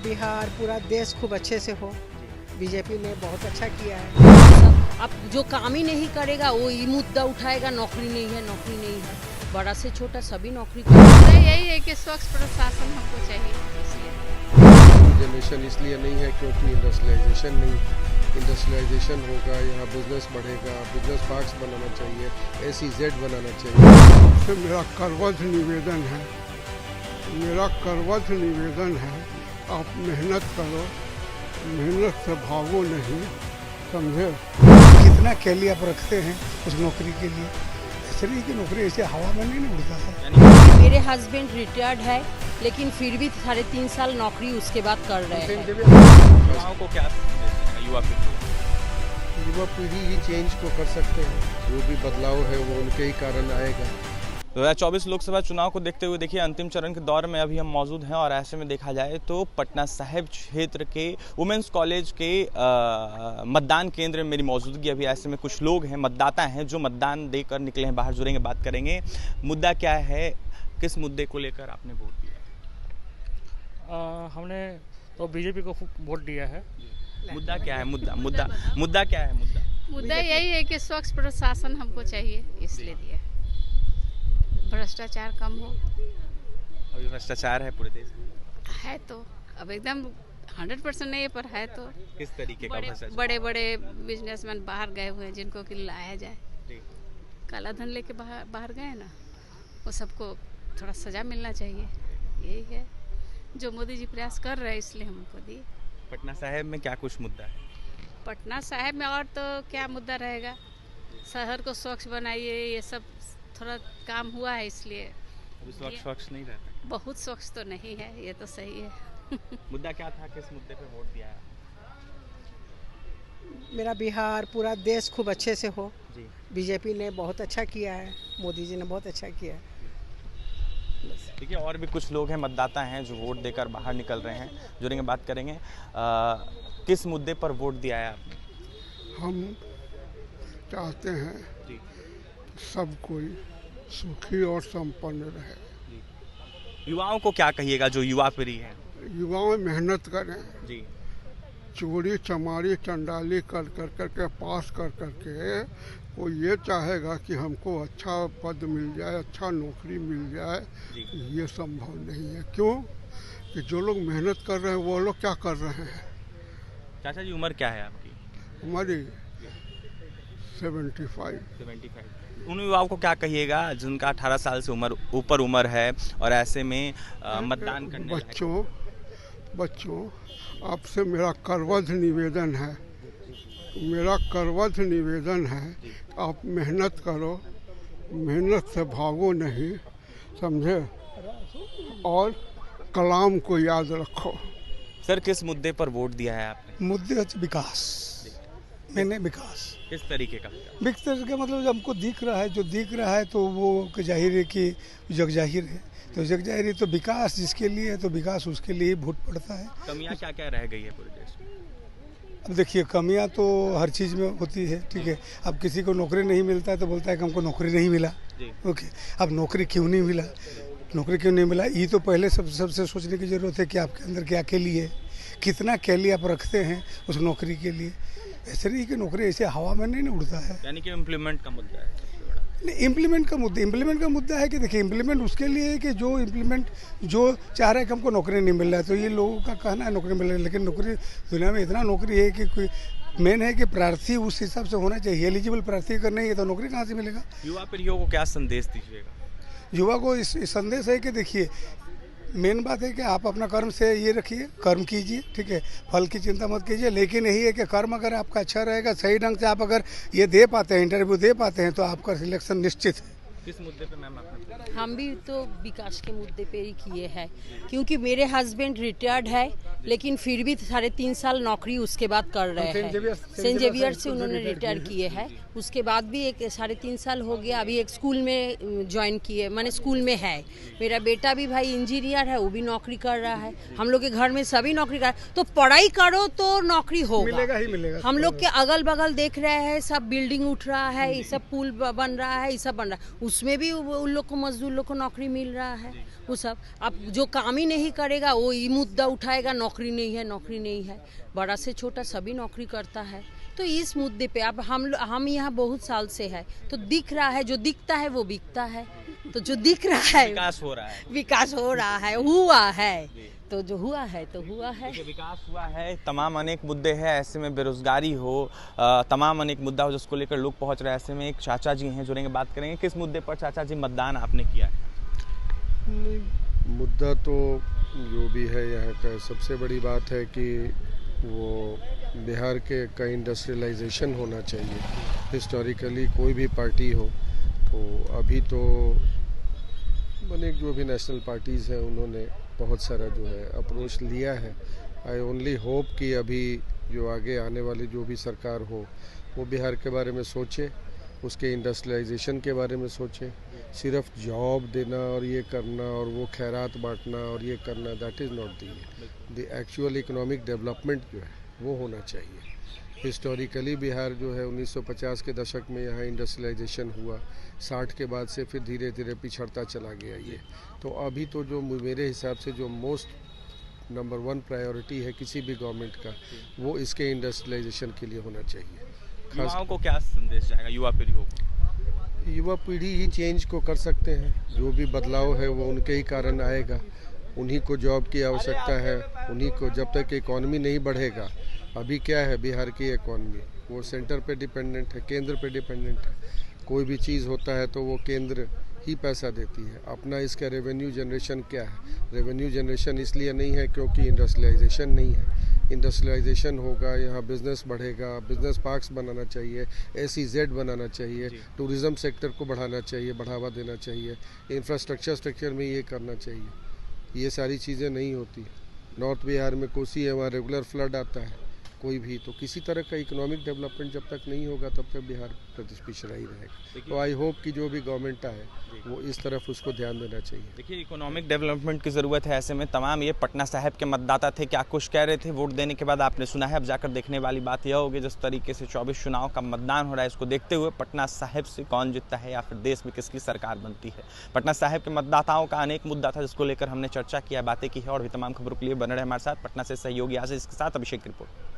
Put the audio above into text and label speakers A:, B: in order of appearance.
A: बिहार पूरा देश खूब अच्छे से हो। बीजेपी ने बहुत अच्छा किया है।
B: अब जो काम ही नहीं करेगा वो ये मुद्दा उठाएगा, नौकरी नहीं है, नौकरी नहीं है। बड़ा से छोटा सभी नौकरी
C: यही है कि स्वच्छ प्रशासन हमको चाहिए।
D: जनरेशन इसलिए नहीं है क्योंकि इंडस्ट्रियलाइजेशन होगा, यहाँ बिजनेस बढ़ेगा, बिजनेस पार्क्स बनाना चाहिए, SEZ बनाना चाहिए।
E: तो मेरा करवध निवेदन है, आप मेहनत करो, मेहनत से भागो नहीं, समझे।
F: कितना कैली आप रखते हैं उस नौकरी के लिए। ऐसे नहीं कि नौकरी ऐसे हवा में नहीं उड़ता है।
B: मेरे हस्बैंड रिटायर्ड है लेकिन फिर भी 3.5 साल नौकरी उसके बाद कर रहे हैं।
G: युवाओं को क्या युवा
D: पीढ़ी ही चेंज को कर सकते हैं। जो भी बदलाव है वो उनके ही कारण आएगा।
G: 2024 लोकसभा चुनाव को देखते हुए देखिए अंतिम चरण के दौर में अभी हम मौजूद हैं और ऐसे में देखा जाए तो पटना साहिब क्षेत्र के वुमेंस कॉलेज के मतदान केंद्र में मेरी मौजूदगी अभी ऐसे में कुछ लोग हैं, मतदाता हैं जो मतदान देकर निकले हैं बाहर, जुड़ेंगे, बात करेंगे। मुद्दा क्या है, किस मुद्दे को लेकर आपने वोट दिया?
H: हमने तो बीजेपी को वोट दिया है।
G: मुद्दा क्या है? मुद्दा क्या है?
C: मुद्दा यही है कि स्वच्छ प्रशासन हमको चाहिए, इसलिए दिया। भ्रष्टाचार कम हो।
G: अभी भ्रष्टाचार है पूरे देश में?
C: है तो अब एकदम 100% नहीं है, पर है तो।
G: किस तरीके का भ्रष्टाचार?
C: बड़े बड़े बिजनेसमैन बाहर गए हुए हैं जिनको कि लाया जाए। काला धन लेके बाहर गए ना, वो सबको थोड़ा सजा मिलना चाहिए। यही है जो मोदी जी प्रयास कर रहे हैं, इसलिए हमको दिए।
G: पटना साहिब में क्या कुछ मुद्दा है?
C: पटना साहिब में और तो क्या मुद्दा रहेगा, शहर को स्वच्छ बनाइए, ये सब थोड़ा काम हुआ है, इसलिए
G: अभी स्वच्छ नहीं रहता।
C: बहुत स्वच्छ तो नहीं है, ये तो सही है।
G: मुद्दा क्या था, किस मुद्दे पे वोट दिया है?
A: मेरा बिहार पूरा देश खूब अच्छे से हो।
G: जी।
A: बीजेपी ने बहुत अच्छा किया है, मोदी जी ने बहुत अच्छा किया है।
G: देखिए और भी कुछ लोग हैं, मतदाता हैं जो वोट देकर बाहर निकल रहे हैं, जुड़ेंगे, बात करेंगे। किस मुद्दे पर वोट दिया है आपने?
E: हम चाहते हैं
G: जी।
E: सब कोई सुखी और संपन्न रहे।
G: युवाओं को क्या कहिएगा जो युवा पीढ़ी है?
E: युवाओं मेहनत करें,
G: जी।
E: चोरी चमारी चंडाली कर के पास कर के वो ये चाहेगा कि हमको अच्छा पद मिल जाए, अच्छा नौकरी मिल जाए, ये संभव नहीं है। क्यों कि जो लोग मेहनत कर रहे हैं वो लोग क्या कर रहे हैं।
G: चाचा जी उम्र क्या है आपकी?
E: हमारी 75।
G: उन युवाओं को क्या कहिएगा जिनका 18 साल से ऊपर उम्र है और ऐसे में मतदान करने
E: बच्चों आपसे मेरा करवध निवेदन है, आप मेहनत करो, मेहनत से भागो नहीं, समझे, और कलाम को याद रखो।
G: सर किस मुद्दे पर वोट दिया है आपने?
F: मुद्दे विकास, मैंने विकास।
G: किस तरीके का?
F: विकास का मतलब हमको दिख रहा है तो वो जाहिर है कि जग जाहिर है, तो जग जाहिर है तो विकास जिसके लिए है तो विकास उसके लिए ही वोट पड़ता है।
G: कमियां क्या क्या रह गई है पूरे देश में?
F: अब देखिए कमियां तो हर चीज़ में होती है, ठीक है। अब किसी को नौकरी नहीं मिलता है तो बोलता है कि हमको नौकरी नहीं मिला। ओके, अब नौकरी क्यों नहीं मिला, ये तो पहले सबसे सोचने की ज़रूरत है कि आपके अंदर क्या कैली है, कितना कैली आप रखते हैं उस नौकरी के लिए। ऐसे नहीं कि नौकरी ऐसे हवा में नहीं उड़ता है।
G: यानी कि इम्प्लीमेंट का मुद्दा है सबसे बड़ा।
F: नहीं, इम्प्लीमेंट का मुद्दा है कि देखिए इम्प्लीमेंट उसके लिए है कि जो चाह रहा है कि हमको नौकरी नहीं मिल रहा है, तो ये लोगों का कहना है नौकरी मिल रही है, लेकिन नौकरी दुनिया में इतना नौकरी है कि कोई मेन है कि प्रार्थी उस हिसाब से होना चाहिए। एलिजिबल प्रार्थी अगर नहीं है तो नौकरी कहाँ से मिलेगा?
G: युवा पीढ़ियों को क्या संदेश दीजिएगा?
F: युवा को इस संदेश है कि देखिए मेन बात है कि आप अपना कर्म से ये रखिए, कर्म कीजिए, ठीक है, फल की चिंता मत कीजिए। लेकिन यही है कि कर्म अगर आपका अच्छा रहेगा, सही ढंग से आप अगर ये दे पाते हैं, इंटरव्यू दे पाते हैं, तो आपका सिलेक्शन निश्चित है।
G: किस मुद्दे पे मैम आपने?
B: हम भी तो विकास के मुद्दे पे ही किए हैं, क्योंकि मेरे हस्बैंड रिटायर्ड है लेकिन फिर भी 3.5 साल नौकरी उसके बाद कर रहे हैं। सेंट जेवियर से उन्होंने रिटायर किए हैं, उसके बाद भी 3.5 साल हो गया। अभी एक स्कूल में ज्वाइन किए, माने स्कूल में है। मेरा बेटा भी भाई इंजीनियर है, वो भी नौकरी कर रहा है। हम लोग के घर में सभी नौकरी कर, तो पढ़ाई करो तो नौकरी होगा। हम लोग के अगल बगल देख रहे हैं, सब बिल्डिंग उठ रहा है, ये सब पुल बन रहा है, ये सब बन रहा है, उसमें भी उन लोग को, मजदूर लोग को नौकरी मिल रहा है। वो सब अब जो काम ही नहीं करेगा वो ये मुद्दा उठाएगा, नौकरी नौकरी नहीं है, बड़ा से छोटा सभी नौकरी करता है। तो इस मुद्दे पे अब हम यहाँ बहुत साल से है, तो दिख रहा है, जो दिखता है वो बिकता है। तो जो दिख रहा है
G: विकास हो रहा है,
B: हुआ है, तो जो हुआ है तो हुआ है।
G: विकास हुआ है, तमाम अनेक मुद्दे हैं, ऐसे में बेरोजगारी हो, तमाम अनेक मुद्दा हो जिसको लेकर लोग पहुंच रहे हैं। ऐसे में एक चाचा जी हैं, जुड़ेंगे, बात करेंगे। किस मुद्दे पर चाचा जी मतदान आपने किया है?
D: मुद्दा तो जो भी है यहाँ का, सबसे बड़ी बात है कि वो बिहार के का इंडस्ट्रियलाइजेशन होना चाहिए। हिस्टोरिकली कोई भी पार्टी हो, तो अभी तो मैंने जो भी नेशनल पार्टीज़ हैं उन्होंने बहुत सारा जो है अप्रोच लिया है। आई ओनली होप कि अभी जो आगे आने वाली जो भी सरकार हो वो बिहार के बारे में सोचे, उसके इंडस्ट्रियलाइजेशन के बारे में सोचे। सिर्फ जॉब देना और ये करना और वो खैरात बांटना और ये करना, that is not the actual economic development जो है वो होना चाहिए। हिस्टोरिकली बिहार जो है 1950 के दशक में यहाँ इंडस्ट्रियलाइजेशन हुआ, 60 के बाद से फिर धीरे धीरे पिछड़ता चला गया ये। तो अभी तो जो मेरे हिसाब से जो मोस्ट नंबर 1 प्रायोरिटी है किसी भी गवर्नमेंट का, वो इसके इंडस्ट्रियलाइजेशन के लिए होना चाहिए।
G: युवाओं को क्या संदेश जाएगा, युवा पीढ़ी को?
D: युवा पीढ़ी ही चेंज को कर सकते हैं। जो भी बदलाव है वो उनके ही कारण आएगा। उन्हीं को जॉब की आवश्यकता है, उन्हीं को, जब तक इकॉनमी नहीं बढ़ेगा। अभी क्या है बिहार की इकॉनमी, वो सेंटर पे डिपेंडेंट है, केंद्र पे डिपेंडेंट है। कोई भी चीज़ होता है तो वो केंद्र ही पैसा देती है। अपना इसका रेवेन्यू जनरेशन क्या है? रेवेन्यू जनरेशन इसलिए नहीं है क्योंकि इंडस्ट्रियलाइजेशन नहीं है। इंडस्ट्रियलाइजेशन होगा, यहाँ बिजनेस बढ़ेगा, बिजनेस पार्क्स बनाना चाहिए, SEZ बनाना चाहिए, टूरिज़्म सेक्टर को बढ़ाना चाहिए, बढ़ावा देना चाहिए, इंफ्रास्ट्रक्चर में ये करना चाहिए। ये सारी चीज़ें नहीं होती। नॉर्थ बिहार में कोसी है, वहाँ रेगुलर फ्लड आता है। कोई भी तो किसी तरह का इकोनॉमिक डेवलपमेंट जब तक नहीं होगा तब तक बिहार पिछड़ा ही रहेगा। तो आई होप कि जो भी गवर्नमेंट आए वो इस तरफ उसको ध्यान देना चाहिए।
G: देखिए, इकोनॉमिक डेवलपमेंट की ज़रूरत है। ऐसे में तमाम ये पटना साहिब के मतदाता थे, क्या कुछ कह रहे थे वोट देने के बाद आपने सुना है। अब जाकर देखने वाली बात यह होगी, जिस तरीके से 24 चुनाव का मतदान हो रहा है, इसको देखते हुए पटना साहिब से कौन जीतता है या फिर देश में किसकी सरकार बनती है। पटना साहिब के मतदाताओं का अनेक मुद्दा था जिसको लेकर हमने चर्चा किया, बातें की है, और भी तमाम खबरों के लिए बने रहे हमारे साथ। पटना से सहयोगी आशीष के साथ अभिषेक की रिपोर्ट।